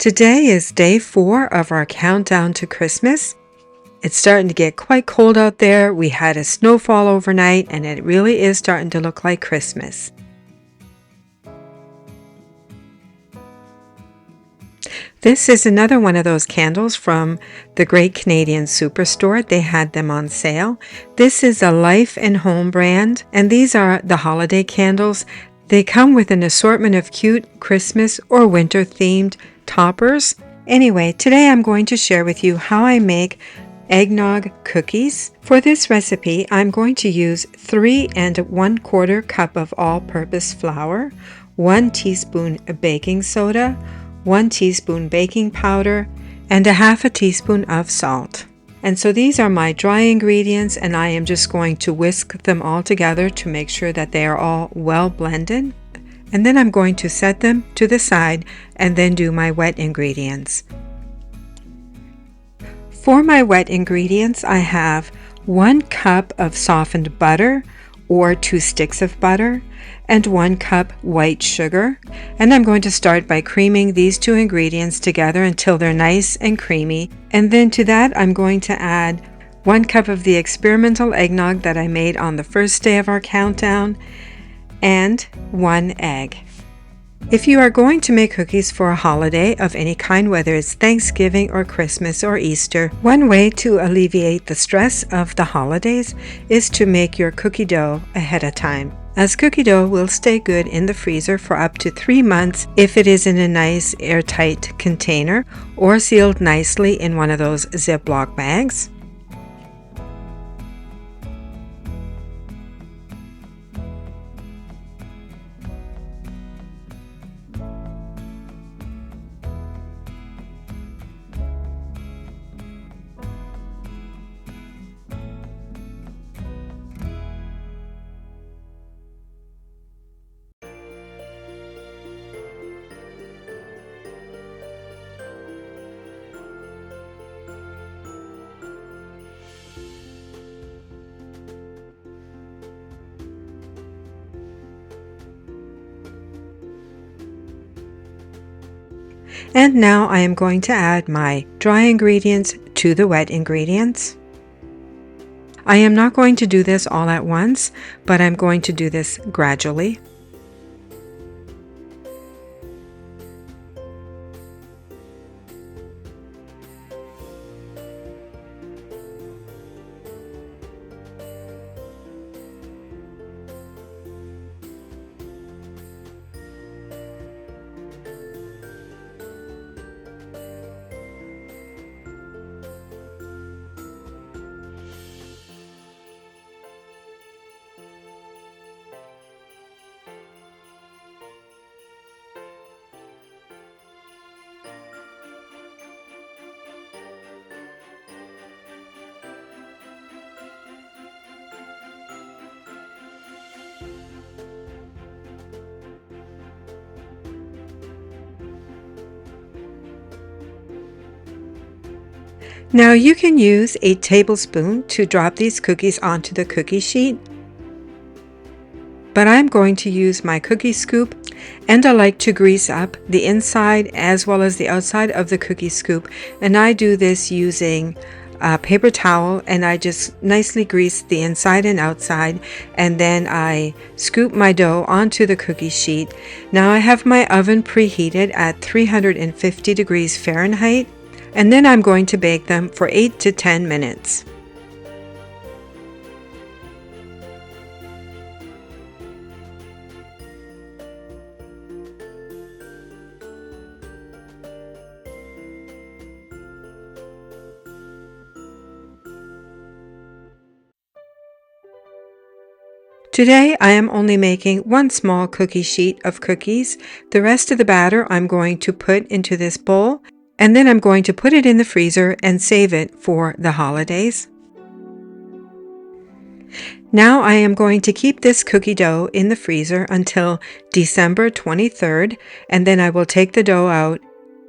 Today is day 4 of our countdown to Christmas. It's starting to get quite cold out there. We had a snowfall overnight and it really is starting to look like Christmas. This is another one of those candles from the Great Canadian Superstore. They had them on sale. This is a Life and Home brand, and these are the holiday candles. They come with an assortment of cute Christmas or winter themed toppers. Anyway, today I'm going to share with you how I make eggnog cookies. For this recipe, I'm going to use 3 1/4 cup of all-purpose flour, 1 teaspoon baking soda, 1 teaspoon baking powder, and a 1/2 teaspoon of salt. And so these are my dry ingredients, and I am just going to whisk them all together to make sure that they are all well blended. And then I'm going to set them to the side and then do my wet ingredients. For my wet ingredients, I have 1 cup of softened butter or 2 sticks of butter and 1 cup white sugar. And I'm going to start by creaming these 2 ingredients together until they're nice and creamy. And then to that, I'm going to add 1 cup of the experimental eggnog that I made on the first day of our countdown and 1 egg. If you are going to make cookies for a holiday of any kind, whether it's Thanksgiving or Christmas or Easter, one way to alleviate the stress of the holidays is to make your cookie dough ahead of time, as cookie dough will stay good in the freezer for up to 3 months if it is in a nice airtight container or sealed nicely in one of those Ziploc bags. And now I am going to add my dry ingredients to the wet ingredients. I am not going to do this all at once, but I'm going to do this gradually. Now you can use a tablespoon to drop these cookies onto the cookie sheet, but I'm going to use my cookie scoop, and I like to grease up the inside as well as the outside of the cookie scoop, and I do this using a paper towel, and I just nicely grease the inside and outside, and then I scoop my dough onto the cookie sheet. Now I have my oven preheated at 350 degrees Fahrenheit. And then I'm going to bake them for 8 to 10 minutes. Today I am only making 1 small cookie sheet of cookies. The rest of the batter I'm going to put into this bowl, and then I'm going to put it in the freezer and save it for the holidays. Now I am going to keep this cookie dough in the freezer until December 23rd, and then I will take the dough out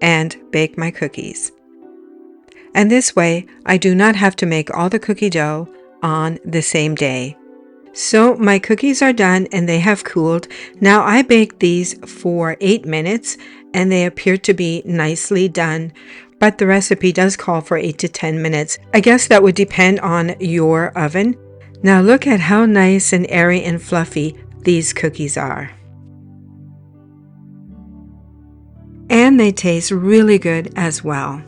and bake my cookies. And this way, I do not have to make all the cookie dough on the same day. So my cookies are done and they have cooled. Now I baked these for 8 minutes and they appear to be nicely done. But the recipe does call for 8 to 10 minutes. I guess that would depend on your oven. Now look at how nice and airy and fluffy these cookies are. And they taste really good as well.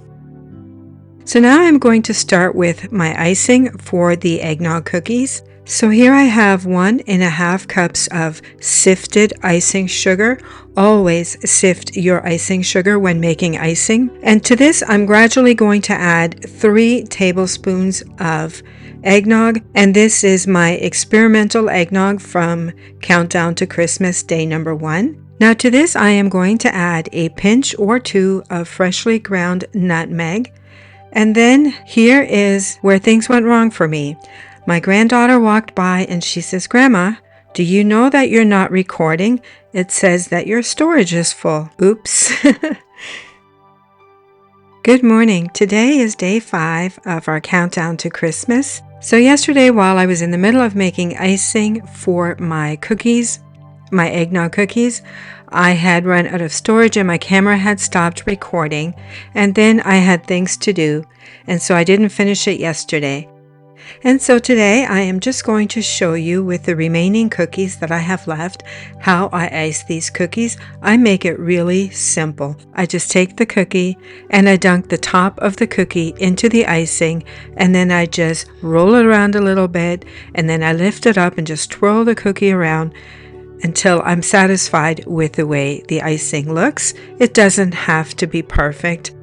So now I'm going to start with my icing for the eggnog cookies. So here I have 1.5 cups of sifted icing sugar. Always sift your icing sugar when making icing. And to this, I'm gradually going to add 3 tablespoons of eggnog. And this is my experimental eggnog from Countdown to Christmas Day number 1. Now to this, I am going to add a pinch or 2 of freshly ground nutmeg. And then here is where things went wrong for me. My granddaughter walked by and she says, "Grandma, do you know that you're not recording? It says that your storage is full." Oops. Good morning. Today is day 5 of our countdown to Christmas. So yesterday, while I was in the middle of making icing for my cookies, my eggnog cookies, I had run out of storage and my camera had stopped recording, and then I had things to do, and so I didn't finish it yesterday. And so today I am just going to show you with the remaining cookies that I have left how I ice these cookies. I make it really simple. I just take the cookie and I dunk the top of the cookie into the icing, and then I just roll it around a little bit, and then I lift it up and just twirl the cookie around until I'm satisfied with the way the icing looks. It doesn't have to be perfect.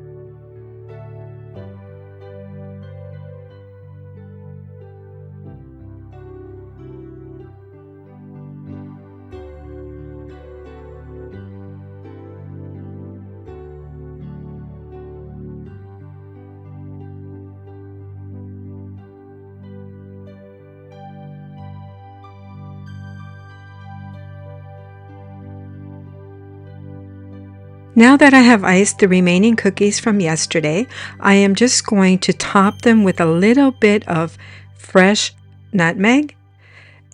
Now that I have iced the remaining cookies from yesterday, I am just going to top them with a little bit of fresh nutmeg.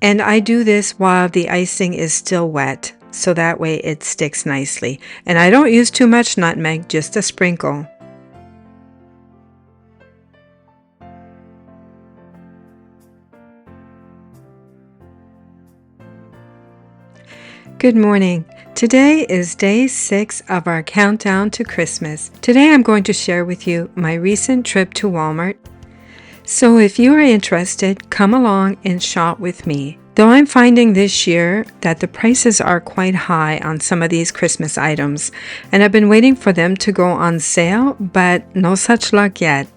And I do this while the icing is still wet, so that way it sticks nicely. And I don't use too much nutmeg, just a sprinkle. Good morning. Today is day 6 of our countdown to Christmas. Today I'm going to share with you my recent trip to Walmart. So if you are interested, come along and shop with me. Though I'm finding this year that the prices are quite high on some of these Christmas items, and I've been waiting for them to go on sale, but no such luck yet.